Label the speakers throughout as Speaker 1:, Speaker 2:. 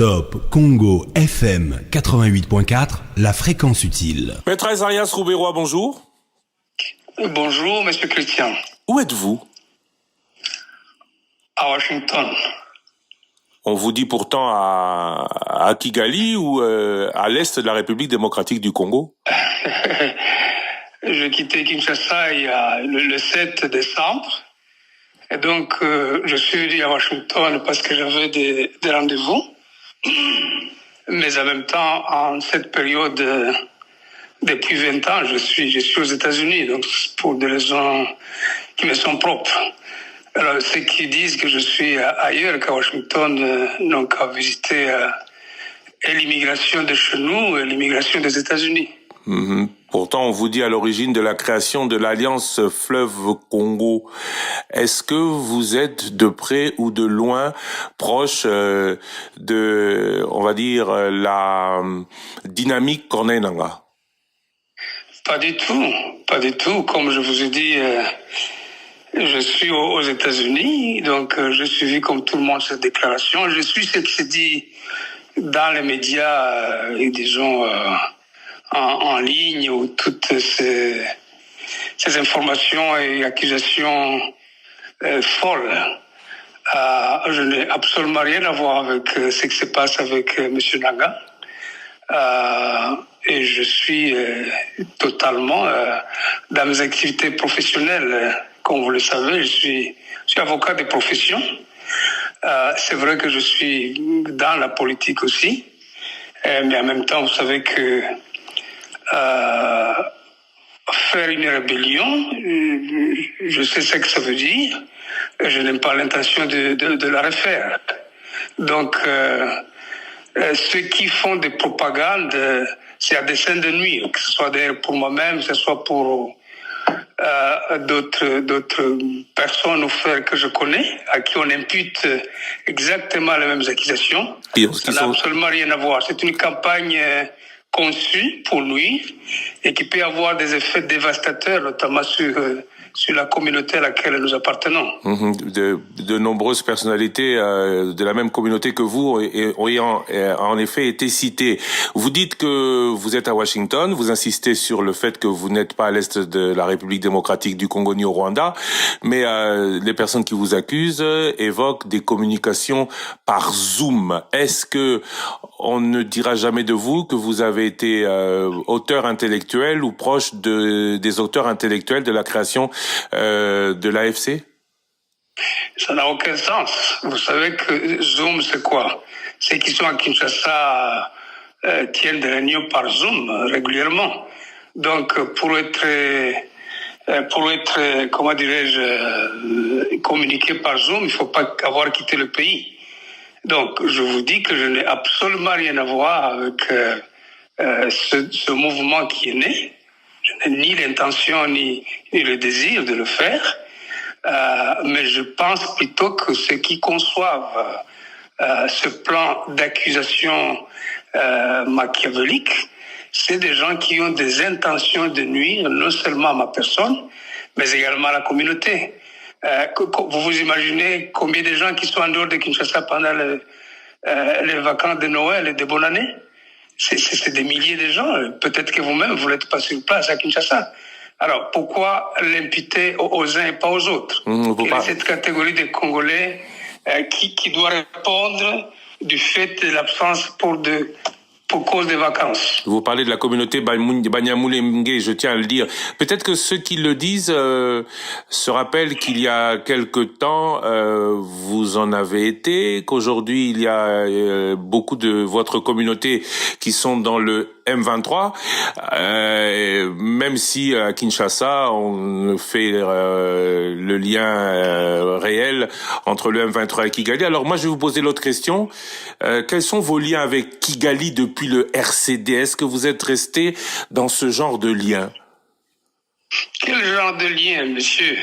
Speaker 1: Top Congo FM 88.4, la fréquence utile.
Speaker 2: Maître Azarias Rouberois, bonjour.
Speaker 3: Bonjour, monsieur Christian.
Speaker 2: Où êtes-vous?
Speaker 3: À Washington.
Speaker 2: On vous dit pourtant à Kigali ou à l'est de la République démocratique du Congo?
Speaker 3: Je quittais Kinshasa il y a le 7 décembre. Et donc, je suis venu à Washington parce que j'avais des rendez-vous. Mais en même temps, en cette période, depuis 20 ans, je suis aux États-Unis, donc pour des raisons qui me sont propres. Alors, ceux qui disent que je suis ailleurs qu'à Washington n'ont qu'à visiter l'immigration de chez nous et l'immigration des États-Unis.
Speaker 2: Mmh. Pourtant, on vous dit à l'origine de la création de l'Alliance Fleuve Congo. Est-ce que vous êtes de près ou de loin proche de, on va dire, la dynamique Corneille Nangaa?
Speaker 3: Pas du tout. Comme je vous ai dit, je suis aux États-Unis, donc j'ai suivi comme tout le monde cette déclaration. Je suis ce qui se dit dans les médias, disons, en ligne, où toutes ces informations et accusations folles. Je n'ai absolument rien à voir avec ce qui se passe avec M. Nangaa. Et je suis totalement dans mes activités professionnelles. Comme vous le savez, je suis avocat de profession. C'est vrai que je suis dans la politique aussi. Mais en même temps, vous savez que faire une rébellion, je sais ce que ça veut dire. Je n'ai pas l'intention de la refaire. Donc, ceux qui font des propagandes, c'est à dessein de nuire, que ce soit d'ailleurs pour moi-même, que ce soit pour d'autres personnes ou frères que je connais, à qui on impute exactement les mêmes accusations. Ça n'a absolument rien à voir. C'est une campagne conçue pour nuire et qui peut avoir des effets dévastateurs, notamment sur la communauté à laquelle nous appartenons.
Speaker 2: De nombreuses personnalités de la même communauté que vous ont en effet été citées. Vous dites que vous êtes à Washington, vous insistez sur le fait que vous n'êtes pas à l'est de la République démocratique du Congo ni au Rwanda, mais les personnes qui vous accusent évoquent des communications par Zoom. Est-ce que on ne dira jamais de vous que vous avez été auteur intellectuel ou proche des auteurs intellectuels de la création de l'AFC?
Speaker 3: Ça n'a aucun sens. Vous savez que Zoom, c'est quoi? Ceux qui sont à Kinshasa tiennent des réunions par Zoom régulièrement. Donc, pour être comment dirais-je, communiqué par Zoom, il ne faut pas avoir quitté le pays. Donc, je vous dis que je n'ai absolument rien à voir avec ce mouvement qui est né. Je n'ai ni l'intention ni le désir de le faire, mais je pense plutôt que ceux qui conçoivent ce plan d'accusation machiavélique, c'est des gens qui ont des intentions de nuire non seulement à ma personne, mais également à la communauté. Vous vous imaginez combien de gens qui sont en dehors de Kinshasa pendant les vacances de Noël et de bonne année? C'est des milliers de gens. Peut-être que vous-même, vous n'êtes pas sur place à Kinshasa. Alors, pourquoi l'imputer aux uns et pas aux autres? Quelle est cette catégorie de Congolais qui doit répondre du fait de l'absence pour cause des vacances?
Speaker 2: Vous parlez de la communauté Banyamulenge, je tiens à le dire. Peut-être que ceux qui le disent se rappellent qu'il y a quelque temps, vous en avez été, qu'aujourd'hui il y a beaucoup de votre communauté qui sont dans le M23, même si à Kinshasa on fait le lien réel entre le M23 et Kigali. Alors moi je vais vous poser l'autre question. Quels sont vos liens avec Kigali depuis le RCD? Est-ce que vous êtes resté dans ce genre de lien?
Speaker 3: Quel genre de lien, monsieur?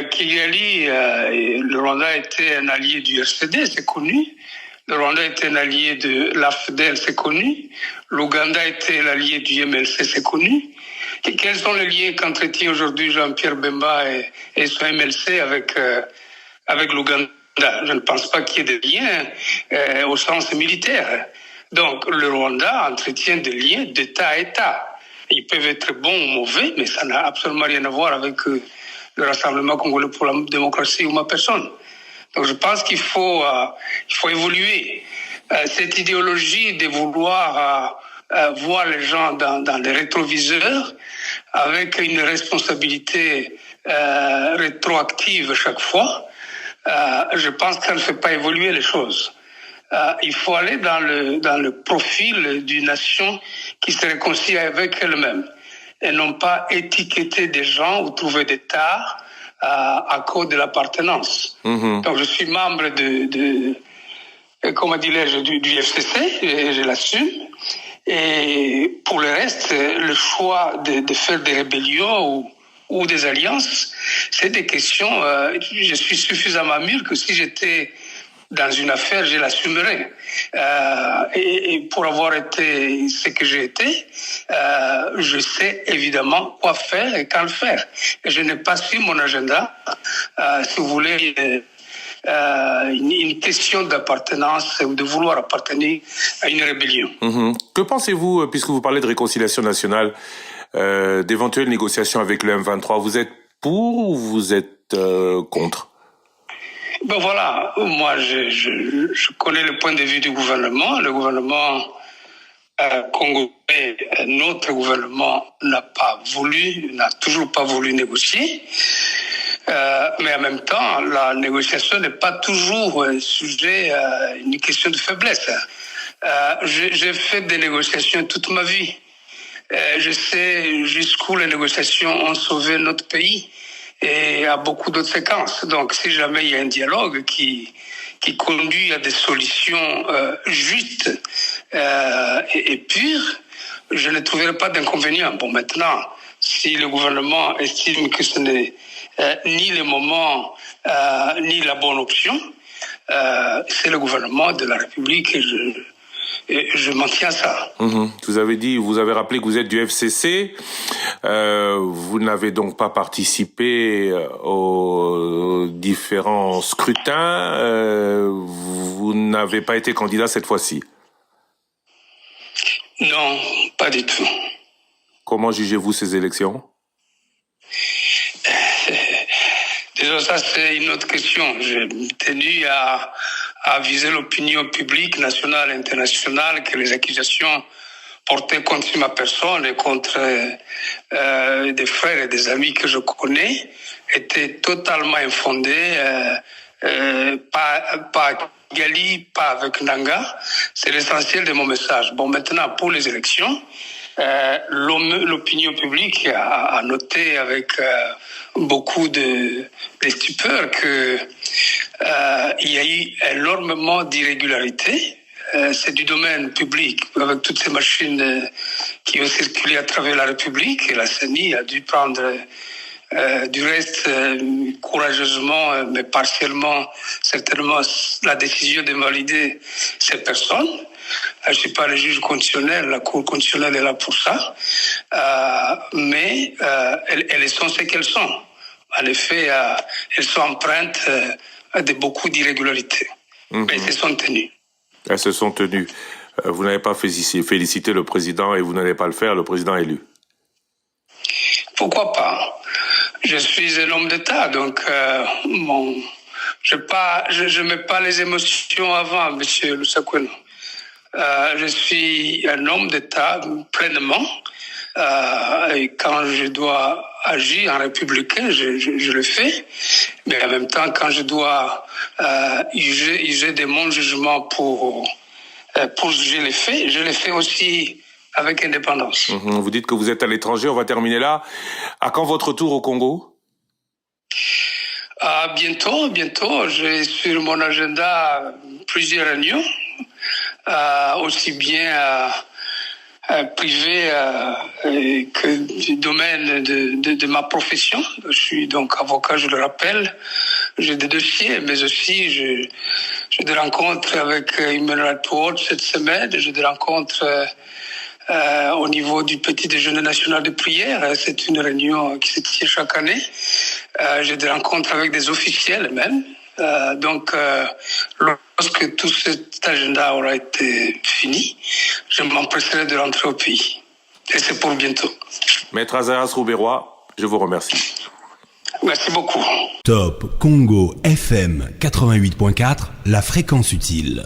Speaker 3: Kigali, le Rwanda était un allié du RCD, c'est connu. Le Rwanda était un allié de l'AFDEL, c'est connu. L'Ouganda était l'allié du MLC, c'est connu. Et quels sont les liens qu'entretient aujourd'hui Jean-Pierre Bemba et son MLC avec l'Ouganda? Je ne pense pas qu'il y ait des liens au sens militaire. Donc, le Rwanda entretient des liens d'État à État. Ils peuvent être bons ou mauvais, mais ça n'a absolument rien à voir avec le Rassemblement congolais pour la démocratie ou ma personne. Donc, je pense qu'il faut évoluer. Cette idéologie de vouloir voir les gens dans les rétroviseurs avec une responsabilité rétroactive chaque fois, je pense qu'elle ne fait pas évoluer les choses. Il faut aller dans le profil d'une nation qui se réconcilie avec elle-même et non pas étiqueter des gens ou trouver des tares à cause de l'appartenance. Mm-hmm. Donc je suis membre comment dirais-je, du FCC, et je l'assume. Et pour le reste, le choix de faire des rébellions ou des alliances, c'est des questions, je suis suffisamment mûr que si j'étais dans une affaire, je l'assumerais. Et pour avoir été ce que j'ai été, je sais évidemment quoi faire et quand le faire. Et je n'ai pas su mon agenda, si vous voulez, une question d'appartenance ou de vouloir appartenir à une rébellion.
Speaker 2: Mmh. Que pensez-vous, puisque vous parlez de réconciliation nationale, d'éventuelles négociations avec le M23? Vous êtes pour ou vous êtes contre?
Speaker 3: Ben voilà, moi je connais le point de vue du gouvernement. Le gouvernement congolais, notre gouvernement n'a toujours pas voulu négocier. Mais en même temps, la négociation n'est pas toujours sujet à une question de faiblesse. J'ai fait des négociations toute ma vie. Je sais jusqu'où les négociations ont sauvé notre pays et à beaucoup d'autres séquences. Donc, si jamais il y a un dialogue qui conduit à des solutions justes et pures, je ne trouverai pas d'inconvénient. Bon, maintenant, si le gouvernement estime que ce n'est ni le moment, ni la bonne option, c'est le gouvernement de la République et je m'en tiens à ça.
Speaker 2: Mmh. Vous avez rappelé que vous êtes du FCC. Vous n'avez donc pas participé aux différents scrutins. Vous n'avez pas été candidat cette fois-ci.
Speaker 3: Non, pas du tout.
Speaker 2: Comment jugez-vous ces élections?
Speaker 3: Déjà, ça, c'est une autre question. J'ai tenu à viser l'opinion publique, nationale et internationale, que les accusations portées contre ma personne et contre des frères et des amis que je connais étaient totalement infondées, pas Gali, pas avec Nanga. C'est l'essentiel de mon message. Bon, maintenant, pour les élections, l'opinion publique a noté avec beaucoup de stupeur que il y a eu énormément d'irrégularités. C'est du domaine public, avec toutes ces machines qui ont circulé à travers la République, et la CENI a dû prendre du reste courageusement, mais partiellement, certainement, la décision de valider ces personnes. Je ne suis pas le juge constitutionnel, la Cour constitutionnelle est là pour ça, mais elles sont ce qu'elles sont. En effet, elles sont empreintes de beaucoup d'irrégularités. Mmh. Mais elles se sont tenues.
Speaker 2: Elles se sont tenues. Vous n'avez pas félicité le président et vous n'allez pas le faire, le président élu.
Speaker 3: Pourquoi pas? Je suis un homme d'État, donc je mets pas les émotions avant, Monsieur Lusakweno. Je suis un homme d'État pleinement. Et quand je dois agir en républicain, je le fais. Mais en même temps, quand je dois user de mon jugement pour juger les faits, je les fais aussi avec indépendance.
Speaker 2: Vous dites que vous êtes à l'étranger, on va terminer là. À quand votre retour au Congo?
Speaker 3: Bientôt. J'ai sur mon agenda plusieurs réunions, aussi bien privé que du domaine de ma profession. Je suis donc avocat, je le rappelle. J'ai des dossiers, mais aussi j'ai des rencontres avec Human Rights Watch cette semaine. J'ai des rencontres au niveau du petit déjeuner national de prière. C'est une réunion qui se tient chaque année. J'ai des rencontres avec des officiels même. Lorsque tout cet agenda aura été fini, je m'empresserai de rentrer au pays. Et c'est pour bientôt.
Speaker 2: Maître Azaras Rouberois, je vous remercie.
Speaker 3: Merci beaucoup.
Speaker 1: Top Congo FM 88.4, la fréquence utile.